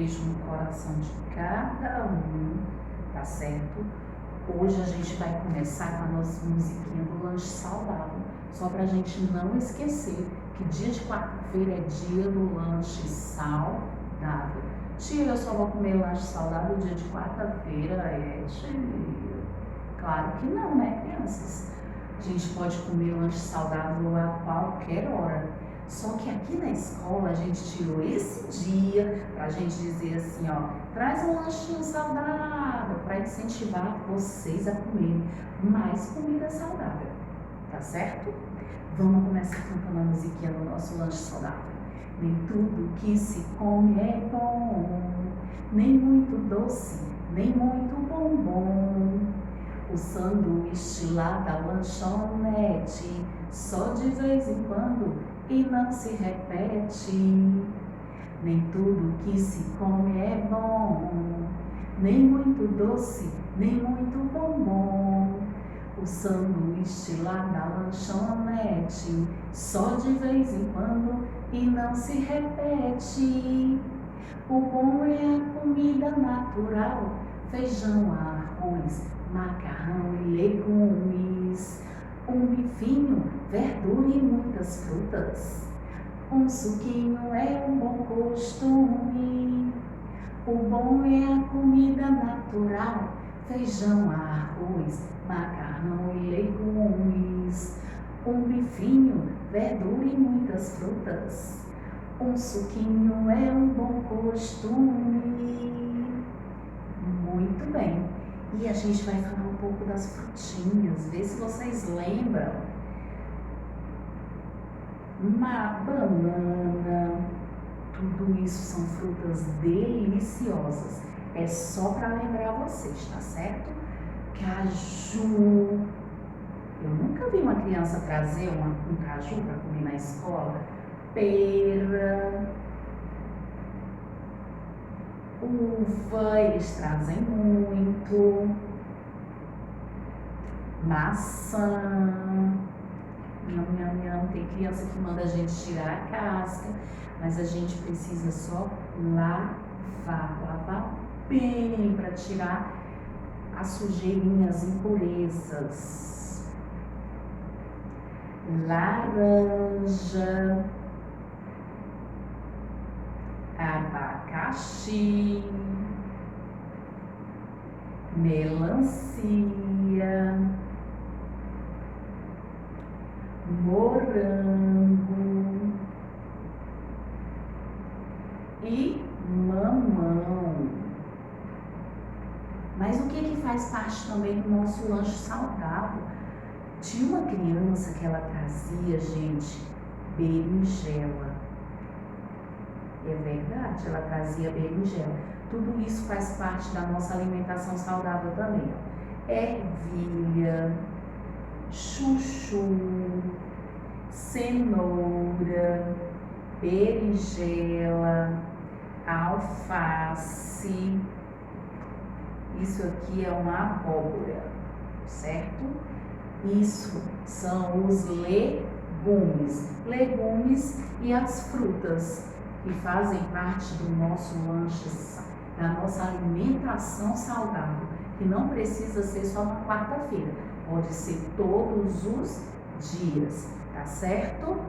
beijo no coração de cada um, tá certo? Hoje a gente vai começar com a nossa musiquinha do lanche saudável, só pra gente não esquecer que dia de quarta-feira é dia do lanche saudável. Tia, eu só vou comer lanche saudável dia de quarta-feira, tia. Claro que não, né, crianças? A gente pode comer lanche saudável a qualquer hora. Só que aqui na escola a gente tirou esse dia pra gente dizer assim, ó, traz um lanchinho saudável para incentivar vocês a comerem mais comida saudável, tá certo? Vamos começar cantando a musiquinha do nosso lanche saudável. Nem tudo que se come é bom, nem muito doce, nem muito bombom. O sanduíche lá da lanchonete, só de vez em quando e não se repete. Nem tudo que se come é bom, nem muito doce, nem muito bombom. O sanduíche lá da lanchonete, só de vez em quando e não se repete. O bom é a comida natural, feijão, arroz, macarrão e legumes, um bifinho, verdura e muitas frutas. Um suquinho é um bom costume. O bom é a comida natural, feijão, arroz, macarrão e legumes. Um bifinho, verdura e muitas frutas. Um suquinho é um bom costume. Muito bem. E a gente vai falar um pouco das frutinhas, ver se vocês lembram. Uma banana, tudo isso são frutas deliciosas. É só para lembrar vocês, tá certo? Caju. Eu nunca vi uma criança trazer um caju para comer na escola. Pera. Uva, eles trazem muito. Maçã. Tem criança que manda a gente tirar a casca, mas a gente precisa só lavar bem para tirar as sujeirinhas, impurezas. Laranja, abacaxi, melancia, morango e mamão. Mas o que faz parte também do nosso lanche saudável? Tinha uma criança que ela trazia, gente, berinjela. É verdade, ela trazia berinjela. Tudo isso faz parte da nossa alimentação saudável também. Ervilha, chuchu, cenoura, berinjela, alface. Isso aqui é uma abóbora, certo? Isso são os legumes. Legumes e as frutas que fazem parte do nosso lanche, da nossa alimentação saudável, que não precisa ser só na quarta-feira, pode ser todos os dias, tá certo?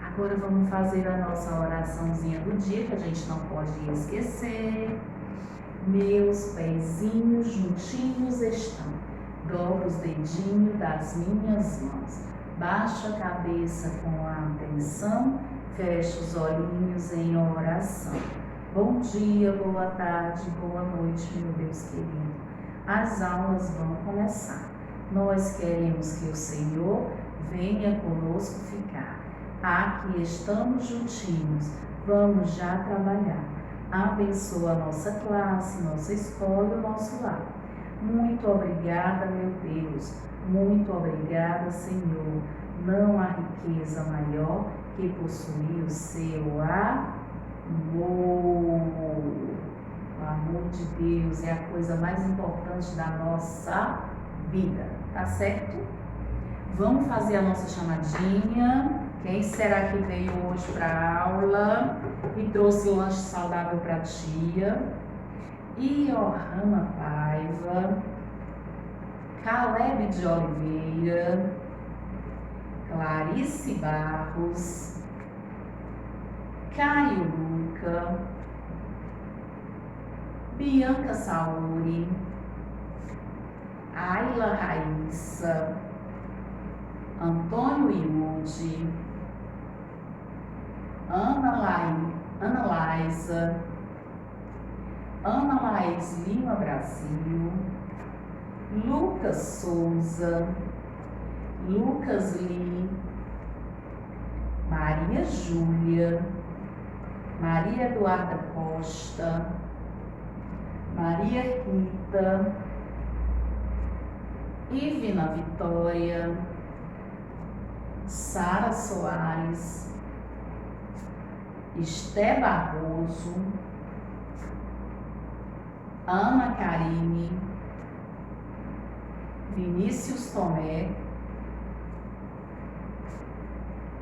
Agora vamos fazer a nossa oraçãozinha do dia, que a gente não pode esquecer. Meus pezinhos juntinhos estão, dobro os dedinhos das minhas mãos, baixo a cabeça com atenção, fecho os olhinhos em oração. Bom dia, boa tarde, boa noite, meu Deus querido. As aulas vão começar. Nós queremos que o Senhor venha conosco ficar. Aqui estamos juntinhos, vamos já trabalhar. Abençoa a nossa classe, nossa escola e o nosso lar. Muito obrigada, meu Deus. Muito obrigada, Senhor. Não há riqueza maior que possuir o seu amor. O amor de Deus é a coisa mais importante da nossa vida, tá certo? Vamos fazer a nossa chamadinha. Quem será que veio hoje para a aula e trouxe lanche saudável para a tia? Johanna Paiva, Caleb de Oliveira, Clarice Barros, Caio Luca, Bianca Sauri, Ayla Raíssa, Antônio Iude, Ana Laísa, Ana Laís Lima Brasil, Lucas Souza, Lucas Lee, Maria Júlia, Maria Eduarda Costa, Maria Rita, Ivina Vitória, Sara Soares, Esté Barroso, Ana Karine, Vinícius Tomé,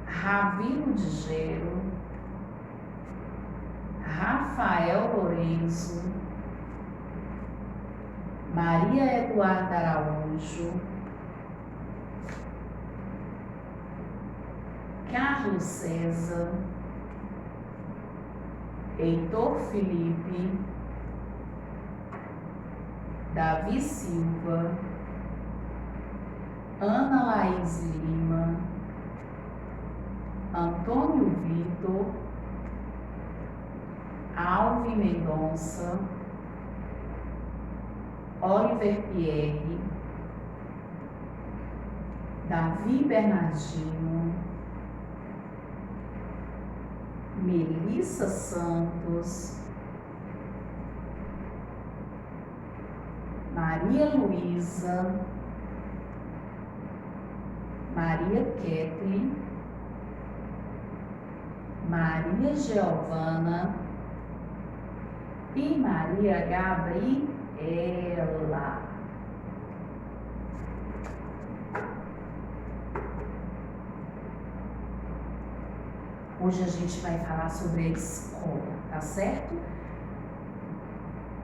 Ravino de Gero, Rafael Lourenço, Maria Eduarda Araújo, Carlos César, Heitor Felipe, Davi Silva, Ana Laís Lima, Antônio Vitor, Alvi Mendonça, Oliver Pierre, Davi Bernardino, Melissa Santos, Maria Luísa, Maria Kathleen, Maria Giovana e Maria Gabriela. Hoje a gente vai falar sobre a escola, tá certo?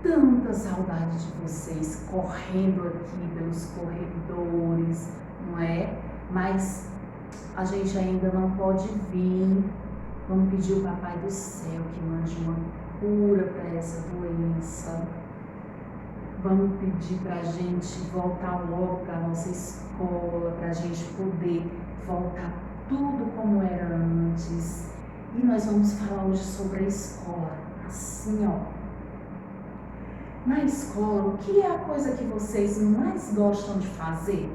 Tanta saudade de vocês correndo aqui pelos corredores, não é? Mas a gente ainda não pode vir. Vamos pedir ao Papai do Céu que mande uma cura para essa doença. Vamos pedir para a gente voltar logo para a nossa escola, para a gente poder voltar tudo como era antes. E nós vamos falar hoje sobre a escola. Assim, ó. Na escola, o que é a coisa que vocês mais gostam de fazer?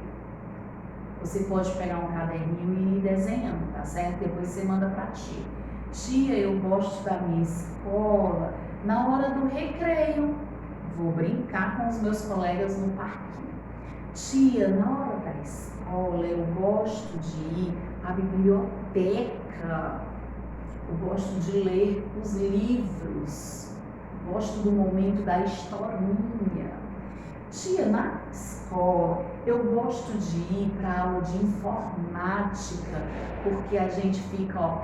Você pode pegar um caderninho e ir desenhando, tá certo? Depois você manda pra tia. Tia, eu gosto da minha escola. Na hora do recreio, vou brincar com os meus colegas no parquinho. Tia, na hora da escola, eu gosto de ir à biblioteca. Eu gosto de ler os livros. Gosto do momento da historinha. Tia, na escola, eu gosto de ir para a aula de informática, porque a gente fica, ó,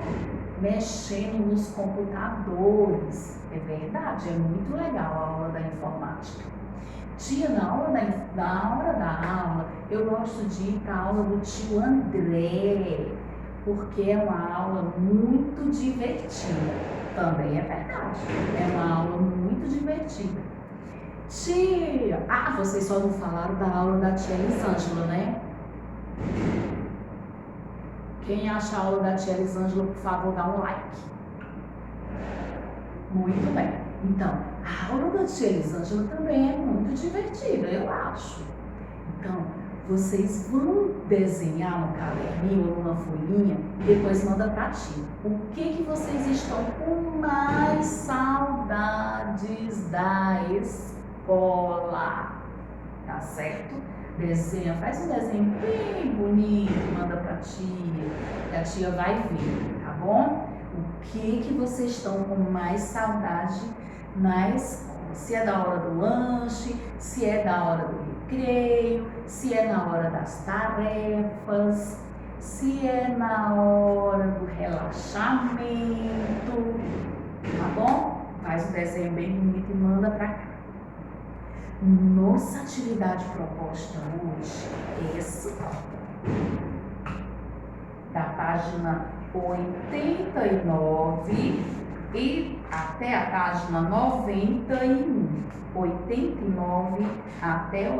mexendo nos computadores. É verdade, é muito legal a aula da informática. Tia, na hora da aula, eu gosto de ir para a aula do tio André, porque é uma aula muito divertida. Também é verdade, é uma aula muito divertida. Tia, vocês só não falaram da aula da tia Elisangela, né? Quem acha a aula da tia Elisangela, por favor, dá um like. Muito bem. Então, a aula da tia Elisangela também é muito divertida, eu acho. Então, vocês vão desenhar no caderninho ou numa folhinha e depois manda pra tia. O que vocês estão com mais saudades da escola? Tá certo? Desenha, faz um desenho bem bonito, manda pra tia, que a tia vai ver, tá bom? O que vocês estão com mais saudade na escola? Se é da hora do lanche, se é da hora do recreio, se é na hora das tarefas, se é na hora do relaxamento, tá bom? Faz um desenho bem bonito e manda pra cá. Nossa atividade proposta hoje é essa, da página 89 e até a página 91. 89 até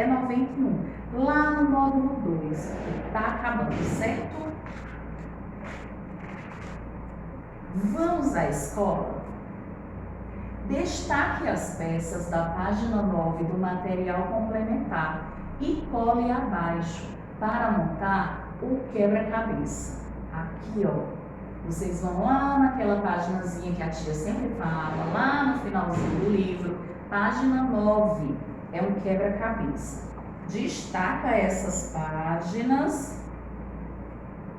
91. Lá no módulo 2, que tá acabando, certo? Vamos à escola? Destaque as peças da página 9 do material complementar e cole abaixo para montar o quebra-cabeça. Aqui, ó, vocês vão lá naquela paginazinha que a tia sempre fala, lá no finalzinho do livro, página 9, é um quebra-cabeça. Destaca essas páginas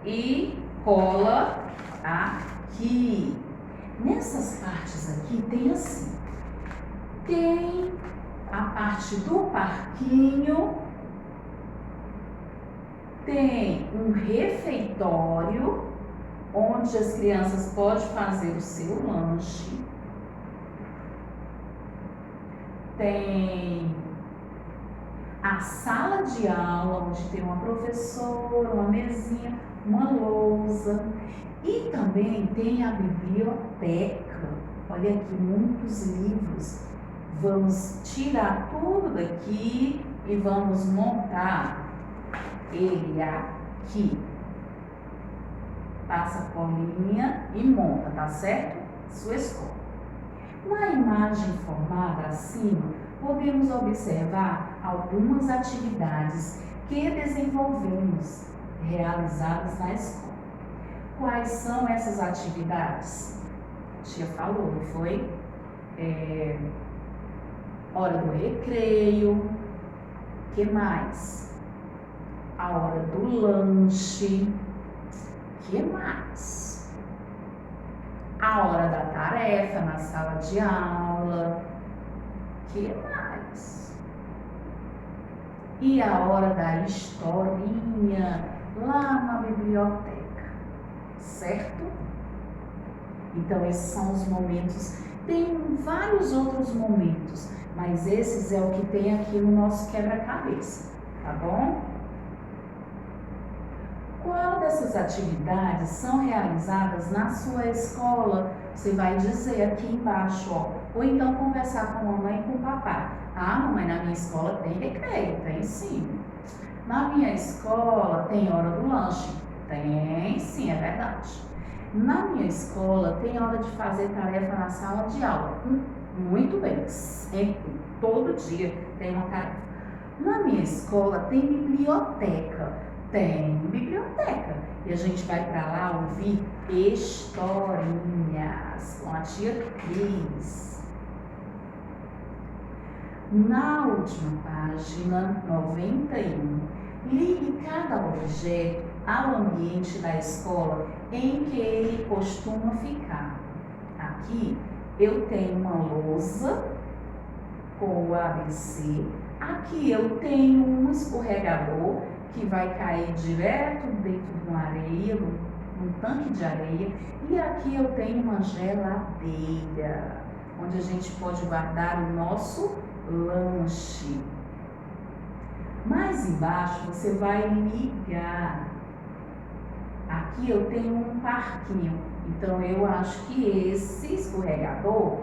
e cola aqui. Nessas partes aqui tem assim, tem a parte do parquinho, tem um refeitório, onde as crianças podem fazer o seu lanche, tem a sala de aula, onde tem uma professora, uma mesinha, uma lousa. E também tem a biblioteca. Olha aqui, muitos livros. Vamos tirar tudo daqui e vamos montar ele aqui. Passa a colinha e monta, tá certo? Sua escola. Na imagem formada acima, podemos observar algumas atividades que desenvolvemos, realizadas na escola. Quais são essas atividades? A tia falou, não foi? Hora do recreio. Que mais? A hora do lanche. Que mais? A hora da tarefa na sala de aula. Que mais? E a hora da historinha lá na biblioteca. Certo? Então, esses são os momentos. Tem vários outros momentos, mas esses é o que tem aqui no nosso quebra-cabeça, tá bom? Qual dessas atividades são realizadas na sua escola? Você vai dizer aqui embaixo, ó. Ou então conversar com a mamãe e com o papai. Ah, mamãe, na minha escola tem recreio? Tem sim. Na minha escola tem hora do lanche? Tem sim, é verdade. Na minha escola tem hora de fazer tarefa na sala de aula? Muito bem, sempre, todo dia tem uma tarefa. Na minha escola tem biblioteca? Tem biblioteca. E a gente vai para lá ouvir historinhas com a tia Cris. Na última página, 91, ligue cada objeto ao ambiente da escola em que ele costuma ficar. Aqui eu tenho uma lousa com o ABC. Aqui eu tenho um escorregador que vai cair direto dentro de uma areia, num tanque de areia. E aqui eu tenho uma geladeira, onde a gente pode guardar o nosso lanche. Mais embaixo você vai ligar. Aqui eu tenho um parquinho, então eu acho que esse escorregador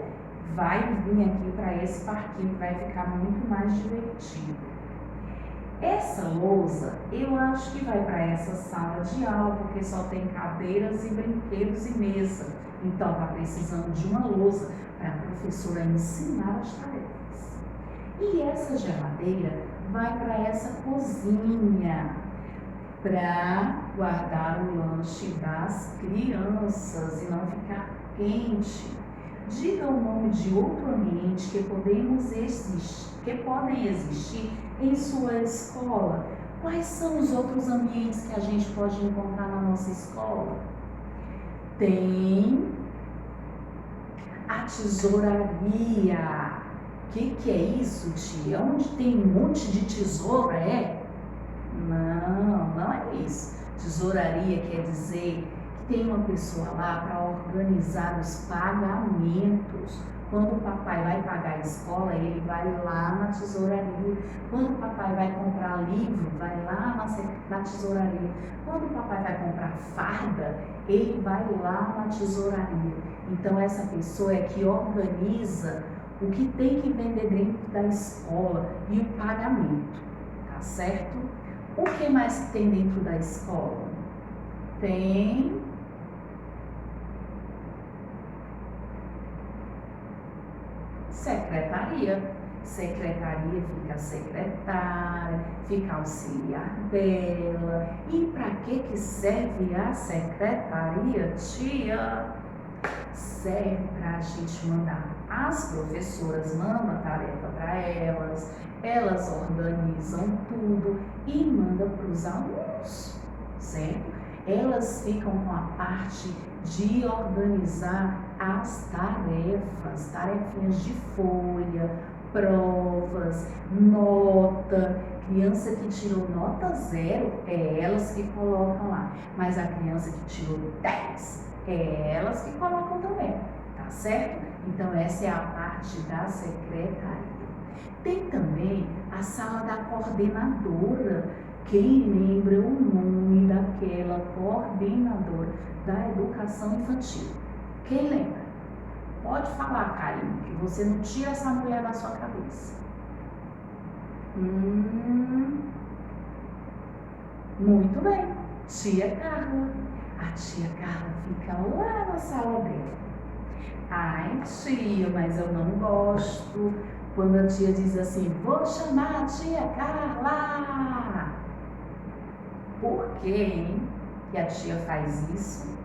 vai vir aqui para esse parquinho, que vai ficar muito mais divertido. Essa lousa eu acho que vai para essa sala de aula, porque só tem cadeiras e brinquedos e mesa. Então está precisando de uma lousa para a professora ensinar as tarefas. E essa geladeira vai para essa cozinha, para guardar o lanche das crianças e não ficar quente. Diga o nome de outro ambiente que podem existir em sua escola. Quais são os outros ambientes que a gente pode encontrar na nossa escola? Tem a tesouraria. O que é isso, tia? Onde tem um monte de tesoura, é? Não, não é isso. Tesouraria quer dizer que tem uma pessoa lá para organizar os pagamentos. Quando o papai vai pagar a escola, ele vai lá na tesouraria. Quando o papai vai comprar livro, vai lá na tesouraria. Quando o papai vai comprar farda, ele vai lá na tesouraria. Então, essa pessoa é que organiza o que tem que vender dentro da escola e o pagamento, tá certo? O que mais que tem dentro da escola? Tem secretaria. Secretaria fica a secretária, fica auxiliar dela. E para que serve a secretaria, tia? Serve para a gente mandar. As professoras mandam a tarefa para elas, elas organizam tudo e mandam para os alunos, certo? Elas ficam com a parte de organizar as tarefas, tarefinhas de folha, provas, nota. Criança que tirou nota 0, é elas que colocam lá, mas a criança que tirou 10, é elas que colocam também, tá certo? Então essa é a parte da secretaria. Tem também a sala da coordenadora. Quem lembra o nome daquela coordenadora da educação infantil? Quem lembra? Pode falar, Karine, que você não tira essa mulher da sua cabeça. Muito bem, tia Carla. A tia Carla fica lá na sala dela. Ai, tia, mas eu não gosto quando a tia diz assim, vou chamar a tia Carla. Por quê, que a tia faz isso?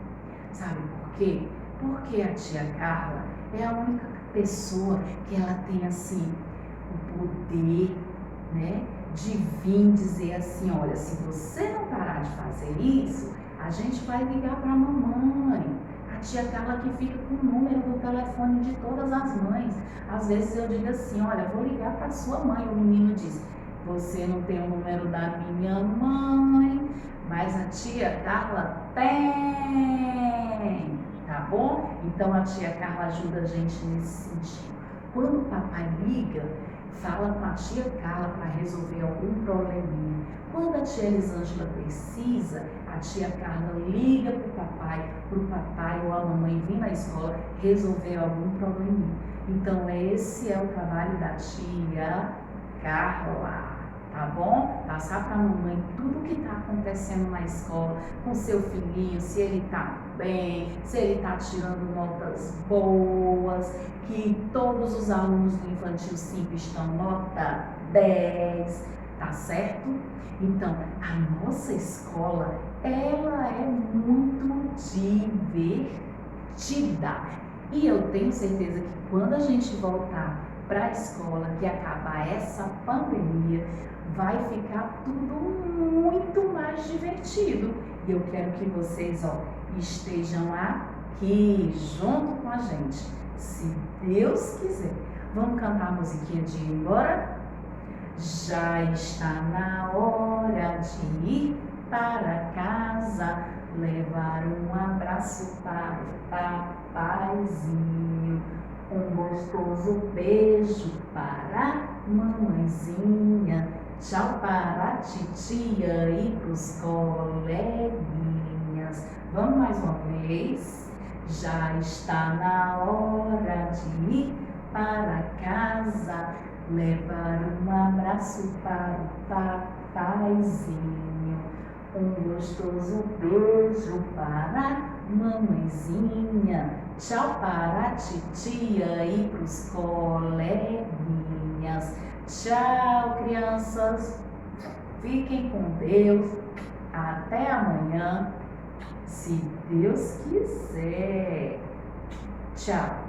Sabe por quê? Porque a tia Carla é a única pessoa que ela tem assim o poder, né, de vir dizer assim, olha, se você não parar de fazer isso, a gente vai ligar para a mamãe. A tia Carla que fica com o número do telefone de todas as mães. Às vezes eu digo assim, olha, vou ligar para sua mãe. O menino diz, você não tem o número da minha mãe, mas a tia Carla tem, tá bom? Então a tia Carla ajuda a gente nesse sentido. Quando o papai liga, fala com a tia Carla para resolver algum probleminha. Quando a tia Elisangela precisa, a tia Carla liga para o papai ou a mamãe vir na escola resolver algum probleminha. Então esse é o trabalho da tia Carla, tá bom? Passar para a mamãe tudo o que está acontecendo na escola com seu filhinho, se ele está bem, se ele está tirando notas boas, que todos os alunos do Infantil 5 estão nota 10, tá certo? Então, a nossa escola, ela é muito divertida. E eu tenho certeza que quando a gente voltar para a escola, que acabar essa pandemia, vai ficar tudo muito mais divertido. E eu quero que vocês, estejam aqui junto com a gente, se Deus quiser. Vamos cantar a musiquinha de ir embora? Já está na hora de ir para casa, levar um abraço para o papaizinho, um gostoso beijo para a mamãezinha, tchau para a titia e pros coleguinhas. Vamos mais uma vez? Já está na hora de ir para casa, levar um abraço para o papaizinho, um gostoso beijo para a mamãezinha, tchau para a titia e pros coleguinhas. Tchau, crianças. Fiquem com Deus. Até amanhã, se Deus quiser. Tchau.